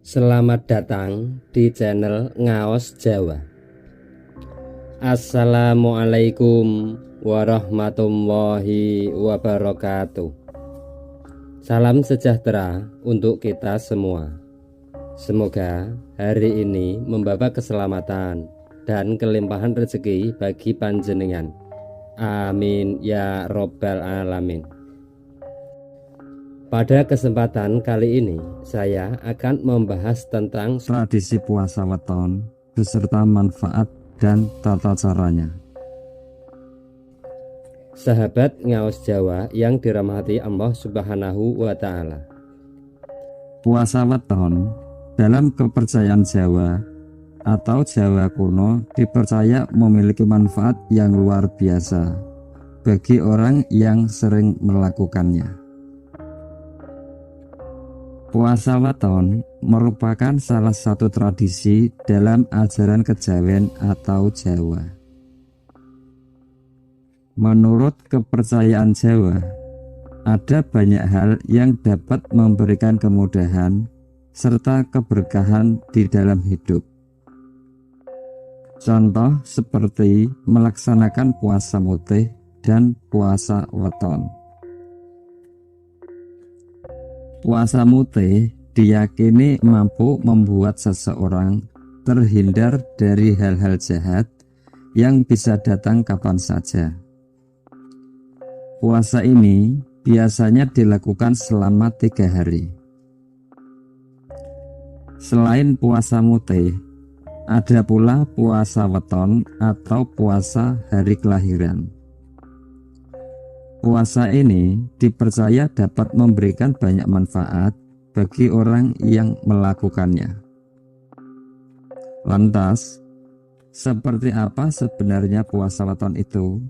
Selamat datang di channel Ngaos Jawa. Assalamualaikum warahmatullahi wabarakatuh. Salam sejahtera untuk kita semua. Semoga hari ini membawa keselamatan dan kelimpahan rezeki bagi panjenengan. Amin ya robbal alamin. Pada kesempatan kali ini saya akan membahas tentang tradisi puasa weton beserta manfaat dan tata caranya. Sahabat Ngaos Jawa yang dirahmati Allah Subhanahu wa Ta'ala. Puasa weton dalam kepercayaan Jawa atau Jawa kuno dipercaya memiliki manfaat yang luar biasa bagi orang yang sering melakukannya. Puasa weton merupakan salah satu tradisi dalam ajaran kejawen atau Jawa. Menurut kepercayaan Jawa, ada banyak hal yang dapat memberikan kemudahan serta keberkahan di dalam hidup. Contoh seperti melaksanakan puasa mutih dan puasa weton. Puasa mutih diyakini mampu membuat seseorang terhindar dari hal-hal jahat yang bisa datang kapan saja. Puasa ini biasanya dilakukan selama 3 hari. Selain puasa mutih, ada pula puasa weton atau puasa hari kelahiran. Puasa ini dipercaya dapat memberikan banyak manfaat bagi orang yang melakukannya. Lantas, seperti apa sebenarnya puasa weton itu?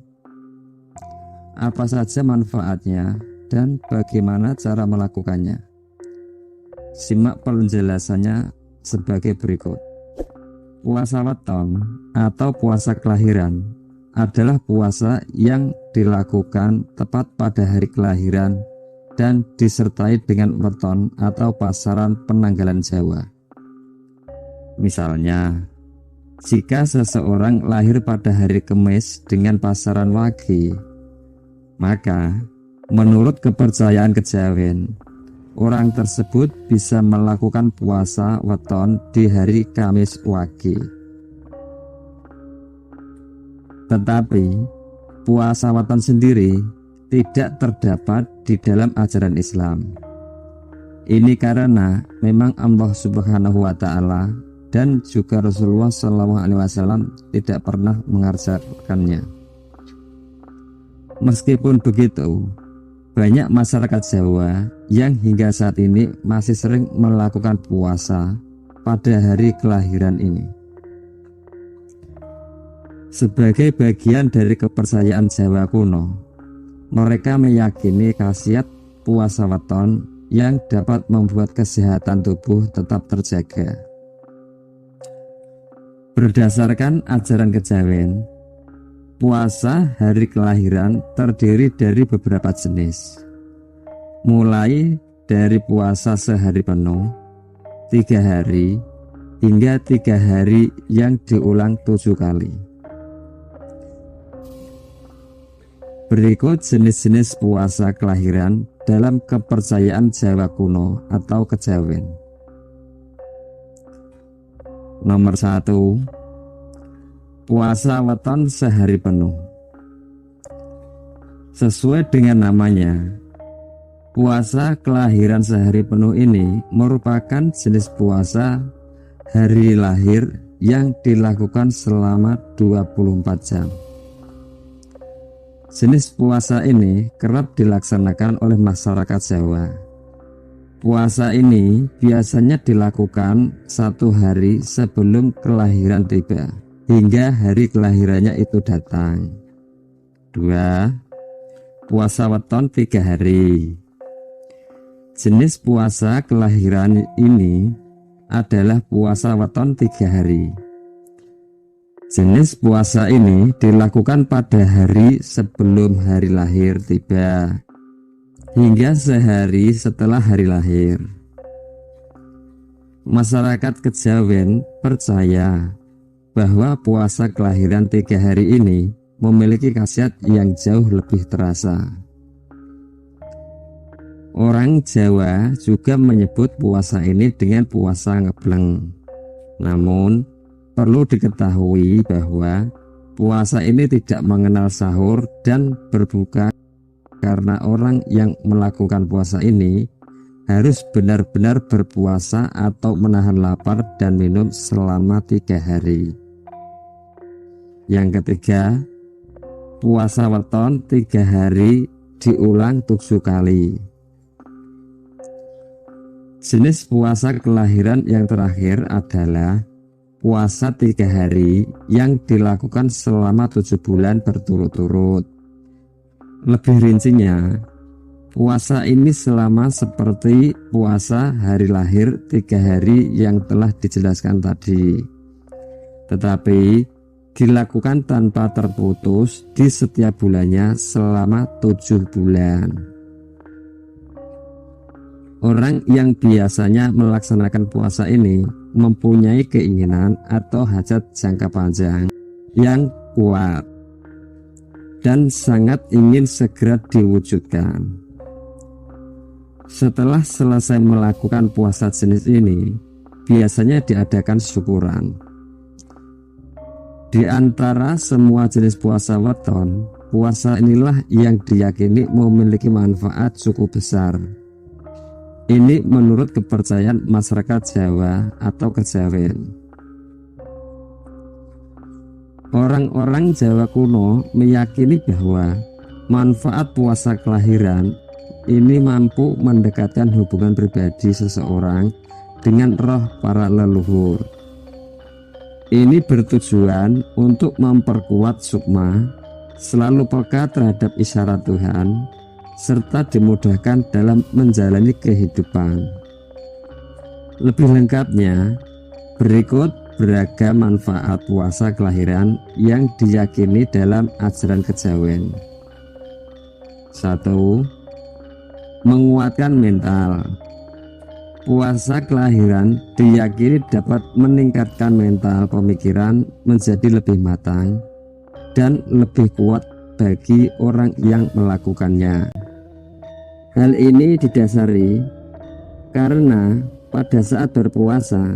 Apa saja manfaatnya dan bagaimana cara melakukannya? Simak penjelasannya sebagai berikut. Puasa weton atau puasa kelahiran adalah puasa yang dilakukan tepat pada hari kelahiran dan disertai dengan weton atau pasaran penanggalan Jawa. Misalnya, jika seseorang lahir pada hari Kemis dengan pasaran Wage, maka menurut kepercayaan kejawen, orang tersebut bisa melakukan puasa weton di hari Kamis Wage. Tetapi puasa weton sendiri tidak terdapat di dalam ajaran Islam. Ini karena memang Allah Subhanahu wa Ta'ala dan juga Rasulullah SAW tidak pernah mengajarkannya. Meskipun begitu, banyak masyarakat Jawa yang hingga saat ini masih sering melakukan puasa pada hari kelahiran ini. Sebagai bagian dari kepercayaan Jawa kuno, mereka meyakini khasiat puasa weton yang dapat membuat kesehatan tubuh tetap terjaga. Berdasarkan ajaran kejawen, puasa hari kelahiran terdiri dari beberapa jenis, mulai dari puasa sehari penuh, 3 hari, hingga 3 hari yang diulang 7 kali. Berikut jenis-jenis puasa kelahiran dalam kepercayaan Jawa kuno atau kejawen. Nomor 1, puasa weton sehari penuh. Sesuai dengan namanya, puasa kelahiran sehari penuh ini merupakan jenis puasa hari lahir yang dilakukan selama 24 jam. Jenis puasa ini kerap dilaksanakan oleh masyarakat Jawa. Puasa ini biasanya dilakukan 1 hari sebelum kelahiran tiba, hingga hari kelahirannya itu datang. 2. Puasa weton 3 hari. Jenis puasa kelahiran ini adalah puasa weton 3 hari. Jenis puasa ini dilakukan pada hari sebelum hari lahir tiba hingga sehari setelah hari lahir. Masyarakat Kejawen percaya bahwa puasa kelahiran 3 hari ini memiliki khasiat yang jauh lebih terasa. Orang Jawa juga menyebut puasa ini dengan puasa ngebleng. Namun, perlu diketahui bahwa puasa ini tidak mengenal sahur dan berbuka, karena orang yang melakukan puasa ini harus benar-benar berpuasa atau menahan lapar dan minum selama 3 hari. Yang ketiga, puasa weton 3 hari diulang 7 kali. Jenis puasa kelahiran yang terakhir adalah puasa 3 hari yang dilakukan selama 7 bulan berturut-turut. Lebih rincinya, puasa ini selama seperti puasa hari lahir 3 hari yang telah dijelaskan tadi, tetapi dilakukan tanpa terputus di setiap bulannya selama 7 bulan. Orang yang biasanya melaksanakan puasa ini mempunyai keinginan atau hajat jangka panjang yang kuat dan sangat ingin segera diwujudkan. Setelah selesai melakukan puasa jenis ini, biasanya diadakan syukuran. Di antara semua jenis puasa weton, puasa inilah yang diyakini memiliki manfaat cukup besar. Ini menurut kepercayaan masyarakat Jawa atau Kejawen. Orang-orang Jawa kuno meyakini bahwa manfaat puasa kelahiran ini mampu mendekatkan hubungan pribadi seseorang dengan roh para leluhur. Ini bertujuan untuk memperkuat sukma, selalu peka terhadap isyarat Tuhan, serta dimudahkan dalam menjalani kehidupan. Lebih lengkapnya, berikut beragam manfaat puasa kelahiran yang diyakini dalam ajaran Kejawen. 1. Menguatkan mental. Puasa kelahiran diyakini dapat meningkatkan mental pemikiran menjadi lebih matang dan lebih kuat bagi orang yang melakukannya. Hal ini didasari karena pada saat berpuasa,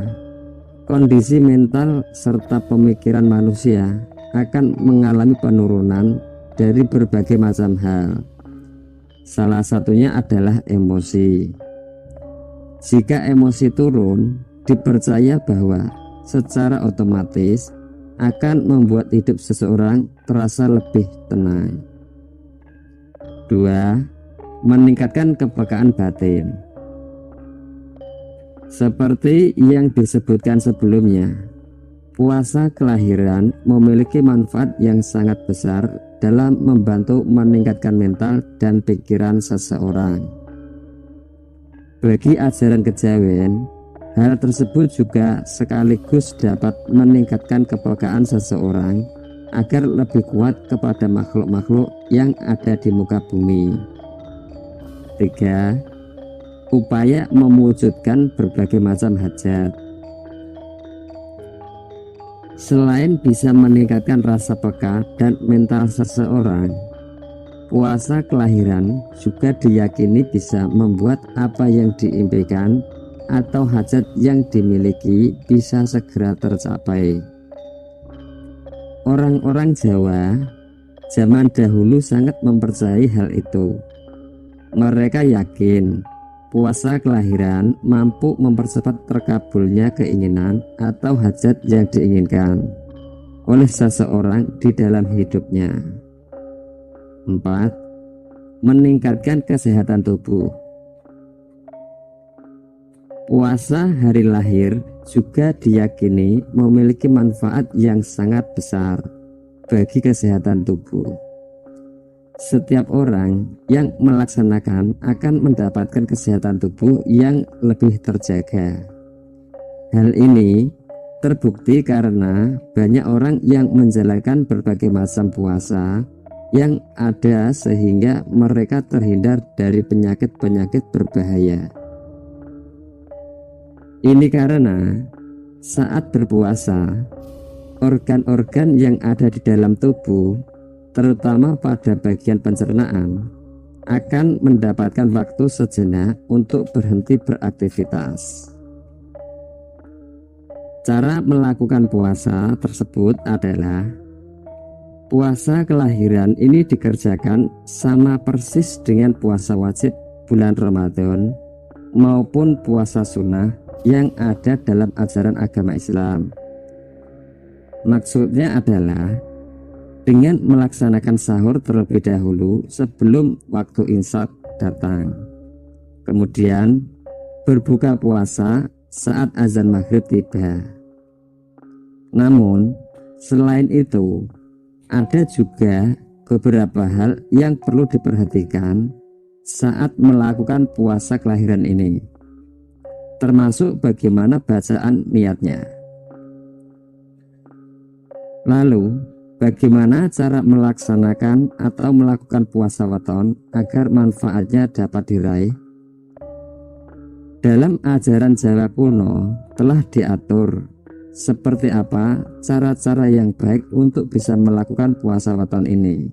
kondisi mental serta pemikiran manusia akan mengalami penurunan dari berbagai macam hal. Salah satunya adalah emosi. Jika emosi turun, dipercaya bahwa secara otomatis akan membuat hidup seseorang terasa lebih tenang. 2. Meningkatkan kepekaan batin. Seperti yang disebutkan sebelumnya, puasa kelahiran memiliki manfaat yang sangat besar dalam membantu meningkatkan mental dan pikiran seseorang. Bagi ajaran Kejawen, hal tersebut juga sekaligus dapat meningkatkan kepekaan seseorang agar lebih kuat kepada makhluk-makhluk yang ada di muka bumi. 3. Upaya mewujudkan berbagai macam hajat. Selain bisa meningkatkan rasa peka dan mental seseorang, puasa kelahiran juga diyakini bisa membuat apa yang diimpikan atau hajat yang dimiliki bisa segera tercapai. Orang-orang Jawa zaman dahulu sangat mempercayai hal itu. Mereka yakin puasa kelahiran mampu mempercepat terkabulnya keinginan atau hajat yang diinginkan oleh seseorang di dalam hidupnya. 4. Meningkatkan kesehatan tubuh. Puasa hari lahir juga diyakini memiliki manfaat yang sangat besar bagi kesehatan tubuh. Setiap orang yang melaksanakan akan mendapatkan kesehatan tubuh yang lebih terjaga. Hal ini Terbukti karena banyak orang yang menjalankan berbagai macam puasa yang ada sehingga mereka terhindar dari penyakit-penyakit berbahaya. Ini karena saat berpuasa, organ-organ yang ada di dalam tubuh, terutama pada bagian pencernaan, akan mendapatkan waktu sejenak untuk berhenti beraktivitas. Cara melakukan puasa tersebut adalah puasa kelahiran ini dikerjakan sama persis dengan puasa wajib bulan Ramadan maupun puasa sunnah yang ada dalam ajaran agama Islam. Maksudnya adalah dengan melaksanakan sahur terlebih dahulu sebelum waktu imsak datang. Kemudian berbuka puasa saat azan maghrib tiba. Namun selain itu ada juga beberapa hal yang perlu diperhatikan saat melakukan puasa kelahiran ini, termasuk bagaimana bacaan niatnya. Lalu bagaimana cara melaksanakan atau melakukan puasa weton agar manfaatnya dapat diraih? Dalam ajaran Jawa kuno telah diatur seperti apa cara-cara yang baik untuk bisa melakukan puasa weton ini.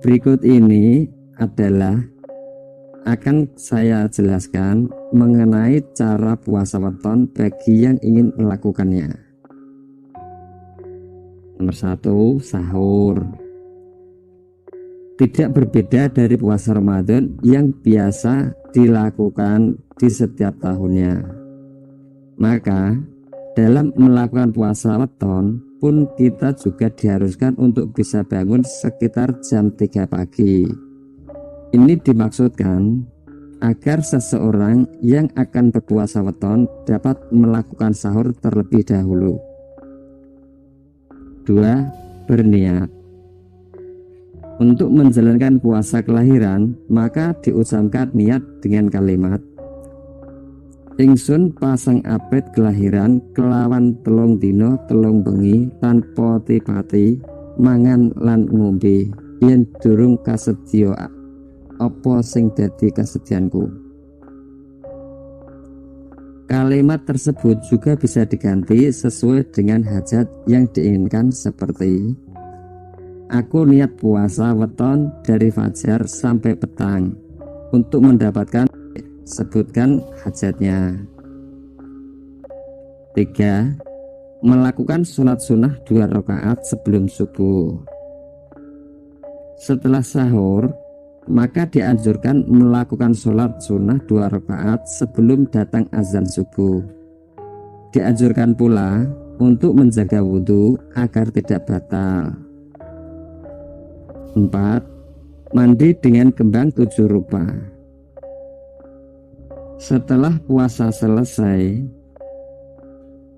Berikut ini adalah akan saya jelaskan mengenai cara puasa weton bagi yang ingin melakukannya. Nomor 1, sahur. Tidak berbeda dari puasa Ramadan yang biasa dilakukan di setiap tahunnya. Maka dalam melakukan puasa weton pun kita juga diharuskan untuk bisa bangun sekitar jam 3 pagi. Ini dimaksudkan agar seseorang yang akan berpuasa weton dapat melakukan sahur terlebih dahulu. 2. Berniat. Untuk menjalankan puasa kelahiran, maka diucapkan niat dengan kalimat ingsun pasang abet kelahiran kelawan telung dino telung bengi tanpa tipati mangan lan ngombe yen durung kasedya apa sing dadi kasedyanku. Kalimat tersebut juga bisa diganti sesuai dengan hajat yang diinginkan, seperti aku niat puasa weton dari fajar sampai petang untuk mendapatkan, sebutkan hajatnya. 3. Melakukan sholat sunnah 2 rakaat sebelum subuh. Setelah sahur, maka dianjurkan melakukan sholat sunnah 2 rakaat sebelum datang azan subuh. Dianjurkan pula untuk menjaga wudhu agar tidak batal. 4. Mandi dengan kembang 7 rupa. Setelah puasa selesai,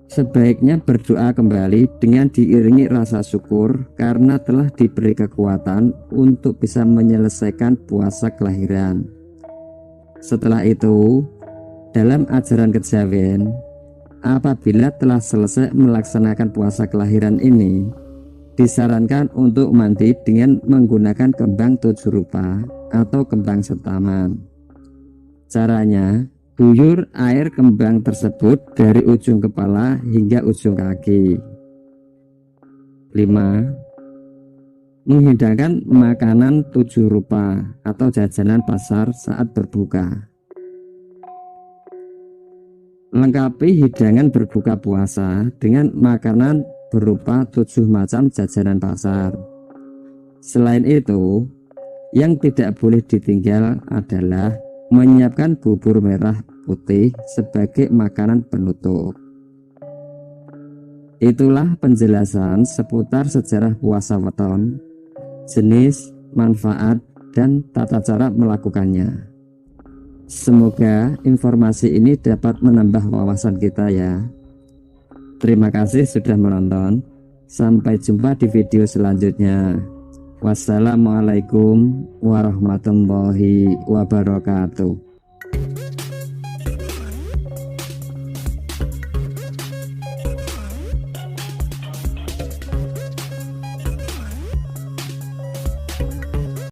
sebaiknya berdoa kembali dengan diiringi rasa syukur karena telah diberi kekuatan untuk bisa menyelesaikan puasa kelahiran. Setelah itu, dalam ajaran kejawen, apabila telah selesai melaksanakan puasa kelahiran ini, disarankan untuk mandi dengan menggunakan kembang 7 rupa atau kembang setaman. Caranya, guyur air kembang tersebut dari ujung kepala hingga ujung kaki. 5. Menghidangkan makanan 7 rupa atau jajanan pasar saat berbuka. Lengkapi hidangan berbuka puasa dengan makanan berupa 7 macam jajanan pasar. Selain itu, yang tidak boleh ditinggal adalah menyiapkan bubur merah putih sebagai makanan penutup. Itulah penjelasan seputar sejarah puasa weton, jenis, manfaat, dan tata cara melakukannya. Semoga informasi ini dapat menambah wawasan kita ya. Terima kasih sudah menonton. Sampai jumpa di video selanjutnya. Wassalamualaikum warahmatullahi wabarakatuh.